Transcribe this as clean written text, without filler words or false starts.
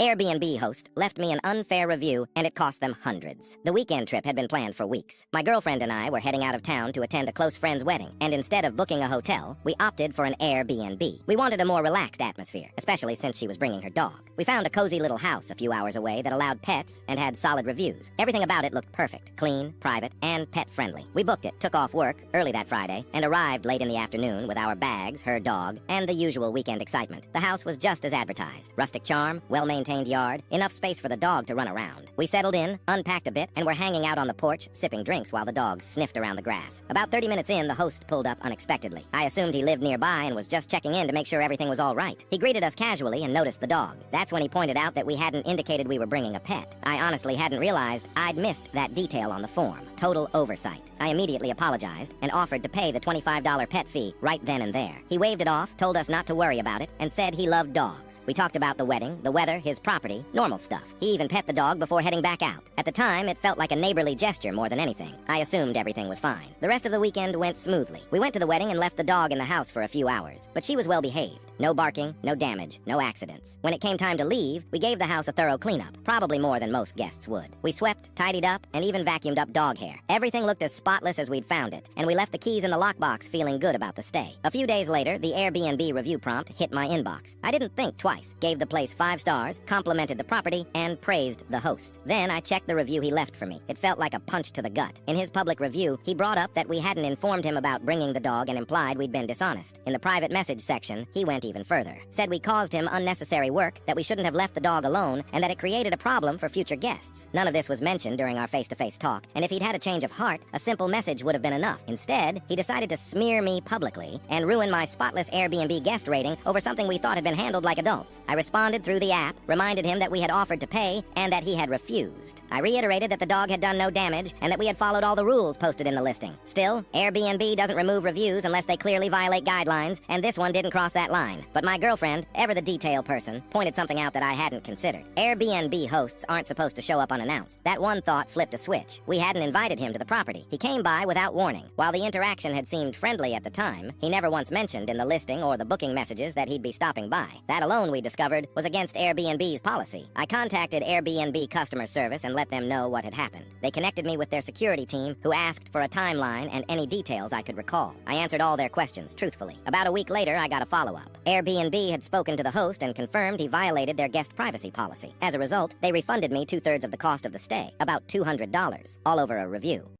Airbnb host left me an unfair review, and it cost them hundreds. The weekend trip had been planned for weeks. My girlfriend and I were heading out of town to attend a close friend's wedding, and instead of booking a hotel, we opted for an Airbnb. We wanted a more relaxed atmosphere, especially since she was bringing her dog. We found a cozy little house a few hours away that allowed pets and had solid reviews. Everything about it looked perfect, clean, private, and pet-friendly. We booked it, took off work early that Friday, and arrived late in the afternoon with our bags, her dog, and the usual weekend excitement. The house was just as advertised. Rustic charm, well-maintained yard, enough space for the dog to run around. We settled in, unpacked a bit, and were hanging out on the porch, sipping drinks while the dogs sniffed around the grass. About 30 minutes in, the host pulled up unexpectedly. I assumed he lived nearby and was just checking in to make sure everything was all right. He greeted us casually and noticed the dog. That's when he pointed out that we hadn't indicated we were bringing a pet. I honestly hadn't realized I'd missed that detail on the form. Total oversight. I immediately apologized and offered to pay the $25 pet fee right then and there. He waved it off, told us not to worry about it, and said he loved dogs. We talked about the wedding, the weather, his property, normal stuff. He even pet the dog before heading back out. At the time, it felt like a neighborly gesture more than anything. I assumed everything was fine. The rest of the weekend went smoothly. We went to the wedding and left the dog in the house for a few hours, but she was well behaved. No barking, no damage, no accidents. When it came time to leave, we gave the house a thorough cleanup, probably more than most guests would. We swept, tidied up, and even vacuumed up dog hair. Everything looked as spotless as we'd found it, and we left the keys in the lockbox feeling good about the stay. A few days later, the Airbnb review prompt hit my inbox. I didn't think twice, gave the place 5 stars, complimented the property, and praised the host. Then I checked the review he left for me. It felt like a punch to the gut. In his public review, he brought up that we hadn't informed him about bringing the dog and implied we'd been dishonest. In the private message section, he went even further. Said we caused him unnecessary work, that we shouldn't have left the dog alone, and that it created a problem for future guests. None of this was mentioned during our face-to-face talk, and if he'd had a change of heart, a simple message would have been enough. Instead, he decided to smear me publicly and ruin my spotless Airbnb guest rating over something we thought had been handled like adults. I responded through the app, reminded him that we had offered to pay, and that he had refused. I reiterated that the dog had done no damage, and that we had followed all the rules posted in the listing. Still, Airbnb doesn't remove reviews unless they clearly violate guidelines, and this one didn't cross that line. But my girlfriend, ever the detail person, pointed something out that I hadn't considered. Airbnb hosts aren't supposed to show up unannounced. That one thought flipped a switch. We hadn't invited him to the property. He came by without warning. While the interaction had seemed friendly at the time, he never once mentioned in the listing or the booking messages that he'd be stopping by. That alone, we discovered, was against Airbnb's policy. I contacted Airbnb customer service and let them know what had happened. They connected me with their security team, who asked for a timeline and any details I could recall. I answered all their questions truthfully. About a week later, I got a follow-up. Airbnb had spoken to the host and confirmed he violated their guest privacy policy. As a result, they refunded me 2/3 of the cost of the stay, about $200, all over a review.